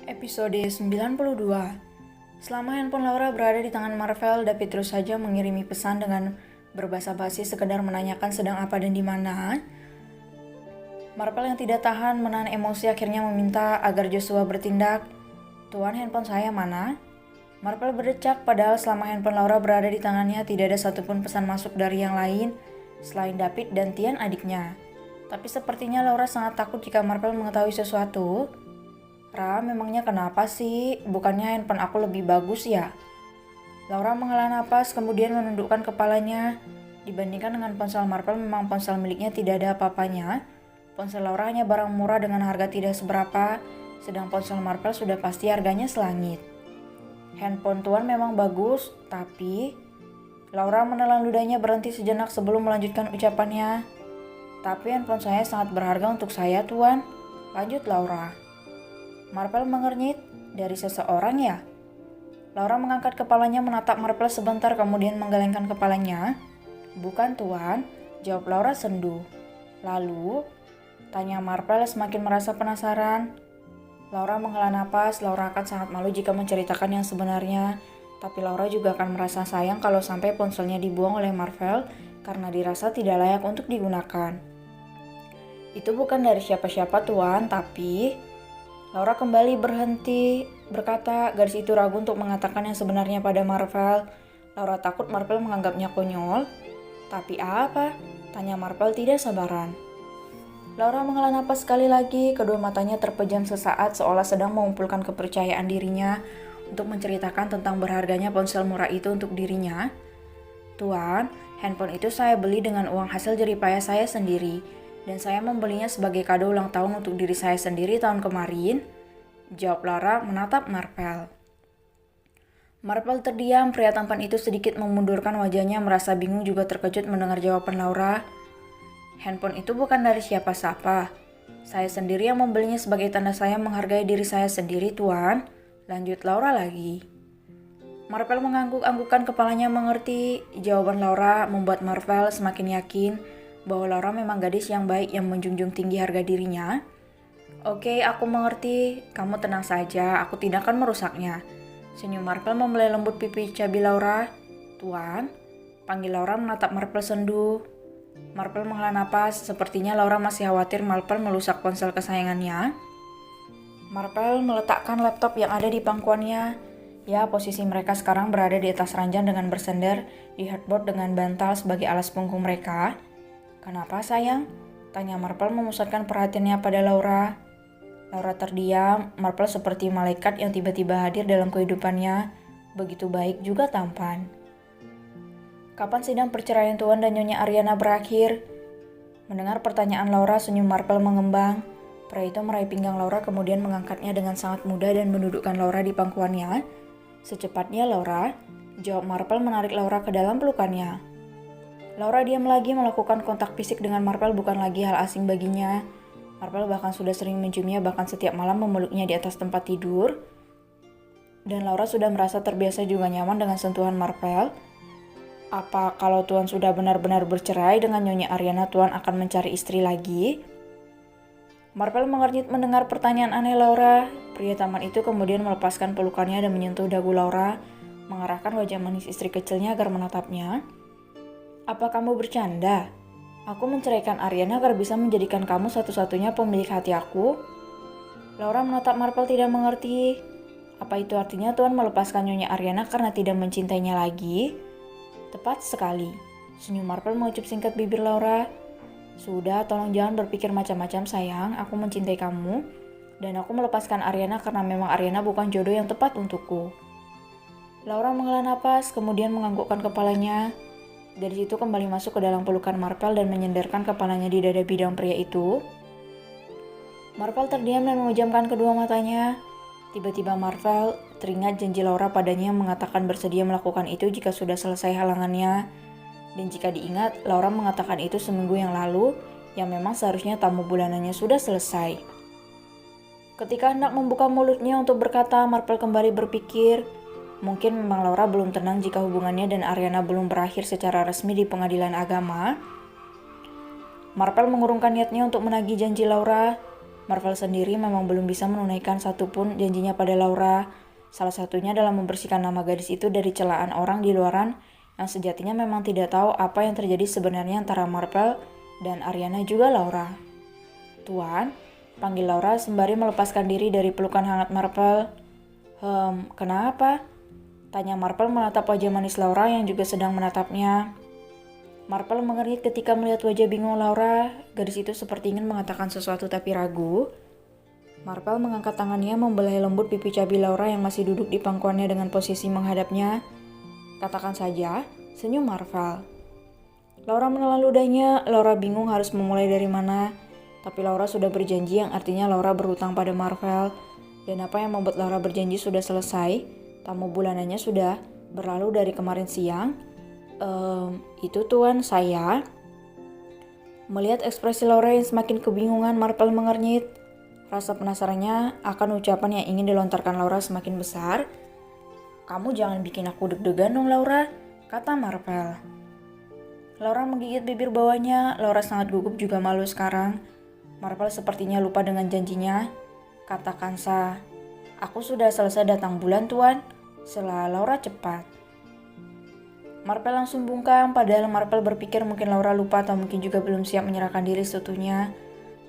Episode 92. Selama handphone Laura berada di tangan Marvel, David terus saja mengirimi pesan dengan berbahasa basi sekedar menanyakan sedang apa dan di mana. Marvel yang tidak tahan menahan emosi akhirnya meminta agar Joshua bertindak. "Tuan, handphone saya mana?" Marvel berdecak, padahal selama handphone Laura berada di tangannya tidak ada satupun pesan masuk dari yang lain selain David dan Tian adiknya. Tapi sepertinya Laura sangat takut jika Marvel mengetahui sesuatu. "Ra, memangnya kenapa sih? Bukannya handphone aku lebih bagus ya?" Laura menghela napas kemudian menundukkan kepalanya. Dibandingkan dengan ponsel Marvel, memang ponsel miliknya tidak ada apa-apanya. Ponsel Laura hanya barang murah dengan harga tidak seberapa, sedang ponsel Marvel sudah pasti harganya selangit. "Handphone Tuan memang bagus, tapi..." Laura menelan ludahnya berhenti sejenak sebelum melanjutkan ucapannya. "Tapi handphone saya sangat berharga untuk saya, Tuan," lanjut Laura. Marvel mengernyit, "Dari seseorang ya?" Laura mengangkat kepalanya menatap Marvel sebentar kemudian menggelengkan kepalanya. "Bukan, Tuan," jawab Laura sendu. "Lalu?" tanya Marvel semakin merasa penasaran. Laura menghela napas. Laura akan sangat malu jika menceritakan yang sebenarnya, tapi Laura juga akan merasa sayang kalau sampai ponselnya dibuang oleh Marvel karena dirasa tidak layak untuk digunakan. "Itu bukan dari siapa-siapa, Tuan, tapi..." Laura kembali berhenti berkata, gadis itu ragu untuk mengatakan yang sebenarnya pada Marvel. Laura takut Marvel menganggapnya konyol. "Tapi apa?" tanya Marvel tidak sabaran. Laura menghela napas sekali lagi, kedua matanya terpejam sesaat seolah sedang mengumpulkan kepercayaan dirinya untuk menceritakan tentang berharganya ponsel murah itu untuk dirinya. "Tuan, handphone itu saya beli dengan uang hasil jeripaya saya sendiri, dan saya membelinya sebagai kado ulang tahun untuk diri saya sendiri tahun kemarin," jawab Laura menatap Marvel. Marvel terdiam, pria tampan itu sedikit memundurkan wajahnya merasa bingung juga terkejut mendengar jawaban Laura. "Handphone itu bukan dari siapa-siapa. Saya sendiri yang membelinya sebagai tanda saya menghargai diri saya sendiri, Tuan," lanjut Laura lagi. Marvel mengangguk-anggukkan kepalanya mengerti. Jawaban Laura membuat Marvel semakin yakin bahwa Laura memang gadis yang baik yang menjunjung tinggi harga dirinya. "Oke, aku mengerti. Kamu tenang saja, aku tidak akan merusaknya," senyum Marvel membelai lembut pipi cabi Laura. "Tuan," panggil Laura menatap Marvel sendu. Marvel menghela napas, sepertinya Laura masih khawatir Marvel merusak ponsel kesayangannya. Marvel meletakkan laptop yang ada di pangkuannya. Ya, posisi mereka sekarang berada di atas ranjang dengan bersender di headboard dengan bantal sebagai alas punggung mereka. "Kenapa, sayang?" tanya Marvel memusatkan perhatiannya pada Laura. Laura terdiam. Marvel seperti malaikat yang tiba-tiba hadir dalam kehidupannya, begitu baik juga tampan. "Kapan sidang perceraian Tuan dan Nyonya Ariana berakhir?" Mendengar pertanyaan Laura, senyum Marvel mengembang. Pria itu meraih pinggang Laura kemudian mengangkatnya dengan sangat mudah dan mendudukkan Laura di pangkuannya. "Secepatnya, Laura," jawab Marvel menarik Laura ke dalam pelukannya. Laura diam lagi. Melakukan kontak fisik dengan Marvel bukan lagi hal asing baginya. Marvel bahkan sudah sering menciumnya, bahkan setiap malam memeluknya di atas tempat tidur. Dan Laura sudah merasa terbiasa juga nyaman dengan sentuhan Marvel. "Apa kalau Tuan sudah benar-benar bercerai dengan Nyonya Ariana, Tuan akan mencari istri lagi?" Marvel mengernyit mendengar pertanyaan aneh Laura. Pria taman itu kemudian melepaskan pelukannya dan menyentuh dagu Laura, mengarahkan wajah manis istri kecilnya agar menatapnya. "Apa kamu bercanda? Aku menceraikan Ariana agar bisa menjadikan kamu satu-satunya pemilik hati aku?" Laura menatap Marvel tidak mengerti. "Apa itu artinya Tuan melepaskan Nyonya Ariana karena tidak mencintainya lagi?" "Tepat sekali," senyum Marvel mengucup singkat bibir Laura. "Sudah, tolong jangan berpikir macam-macam sayang. Aku mencintai kamu, dan aku melepaskan Ariana karena memang Ariana bukan jodoh yang tepat untukku." Laura menghela napas, kemudian menganggukkan kepalanya. Dari situ kembali masuk ke dalam pelukan Marvel dan menyenderkan kepalanya di dada bidang pria itu. Marvel terdiam dan memejamkan kedua matanya. Tiba-tiba Marvel teringat janji Laura padanya yang mengatakan bersedia melakukan itu jika sudah selesai halangannya. Dan jika diingat, Laura mengatakan itu seminggu yang lalu, yang memang seharusnya tamu bulanannya sudah selesai. Ketika hendak membuka mulutnya untuk berkata, Marvel kembali berpikir, mungkin memang Laura belum tenang jika hubungannya dan Ariana belum berakhir secara resmi di pengadilan agama. Marvel mengurungkan niatnya untuk menagih janji Laura. Marvel sendiri memang belum bisa menunaikan satupun janjinya pada Laura. Salah satunya dalam membersihkan nama gadis itu dari celaan orang di luaran yang sejatinya memang tidak tahu apa yang terjadi sebenarnya antara Marvel dan Ariana juga Laura. Tuan, panggil Laura sembari melepaskan diri dari pelukan hangat Marvel. Kenapa? Tanya Marvel menatap wajah manis Laura yang juga sedang menatapnya. Marvel mengernyit ketika melihat wajah bingung Laura. Gadis itu seperti ingin mengatakan sesuatu tapi ragu. Marvel mengangkat tangannya membelai lembut pipi cabi Laura yang masih duduk di pangkuannya dengan posisi menghadapnya. Katakan saja, senyum Marvel. Laura menelan ludahnya. Laura bingung harus memulai dari mana. Tapi Laura sudah berjanji yang artinya Laura berhutang pada Marvel. Dan apa yang membuat Laura berjanji sudah selesai. Tamu bulanannya sudah berlalu dari kemarin siang. Itu Tuan, saya. Melihat ekspresi Laura yang semakin kebingungan, Marvel mengernyit. Rasa penasarannya akan ucapan yang ingin dilontarkan Laura semakin besar. Kamu jangan bikin aku deg-degan dong Laura, kata Marvel. Laura menggigit bibir bawahnya. Laura sangat gugup juga malu sekarang. Marvel sepertinya lupa dengan janjinya. Katakan Sa, aku sudah selesai datang bulan Tuan. Setelah Laura cepat. Marvel langsung bungkam, padahal Marvel berpikir mungkin Laura lupa atau mungkin juga belum siap menyerahkan diri seutuhnya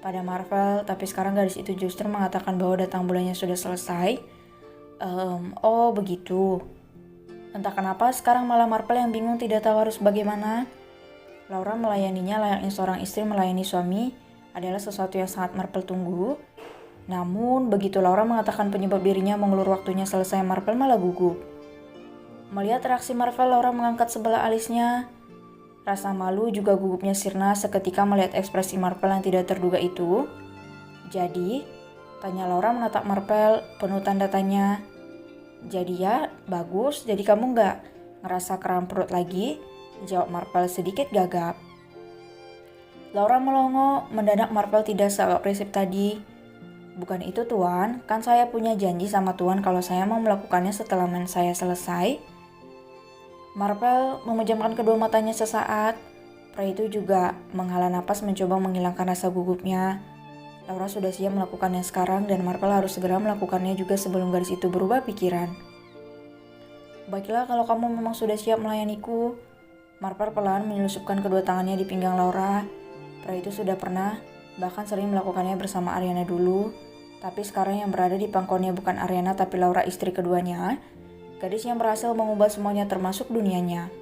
pada Marvel, tapi sekarang gadis itu justru mengatakan bahwa datang bulannya sudah selesai. Oh begitu. Entah kenapa sekarang malah Marvel yang bingung tidak tahu harus bagaimana. Laura melayaninya layaknya seorang istri melayani suami adalah sesuatu yang sangat Marvel tunggu. Namun begitu Laura mengatakan penyebab dirinya mengelur waktunya selesai, Marvel malah gugup. Melihat reaksi Marvel, Laura mengangkat sebelah alisnya. Rasa malu juga gugupnya sirna seketika melihat ekspresi Marvel yang tidak terduga itu. Jadi, tanya Laura menatap Marvel penuh tanda tanya. Jadi ya, bagus. Jadi kamu nggak ngerasa kram perut lagi? Jawab Marvel sedikit gagap. Laura melongo, mendadak Marvel tidak seagak prinsip tadi. Bukan itu Tuan, kan saya punya janji sama Tuan kalau saya mau melakukannya setelah mens saya selesai. Marvel memejamkan kedua matanya sesaat. Pria itu juga menghela napas mencoba menghilangkan rasa gugupnya. Laura sudah siap melakukannya sekarang dan Marvel harus segera melakukannya juga sebelum gadis itu berubah pikiran. Baiklah kalau kamu memang sudah siap melayaniku. Marvel pelan menyelusupkan kedua tangannya di pinggang Laura. Pria itu sudah pernah, bahkan sering melakukannya bersama Ariana dulu. Tapi sekarang yang berada di pangkuannya bukan Ariana tapi Laura istri keduanya. Gadis yang berhasil mengubah semuanya termasuk dunianya.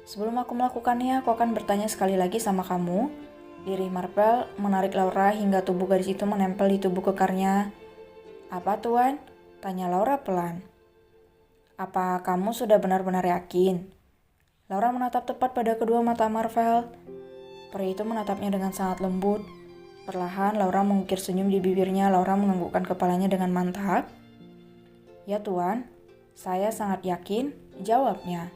Sebelum aku melakukannya, aku akan bertanya sekali lagi sama kamu. Lirih Marvel menarik Laura hingga tubuh gadis itu menempel di tubuh kekarnya. Apa Tuan? Tanya Laura pelan. Apa kamu sudah benar-benar yakin? Laura menatap tepat pada kedua mata Marvel. Pria itu menatapnya dengan sangat lembut. Perlahan Laura mengukir senyum di bibirnya. Laura menganggukkan kepalanya dengan mantap. Ya Tuan, saya sangat yakin, jawabnya.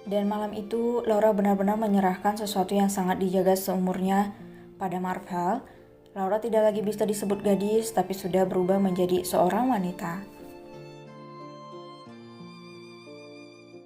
Dan malam itu, Laura benar-benar menyerahkan sesuatu yang sangat dijaga seumurnya pada Marvel. Laura tidak lagi bisa disebut gadis, tapi sudah berubah menjadi seorang wanita.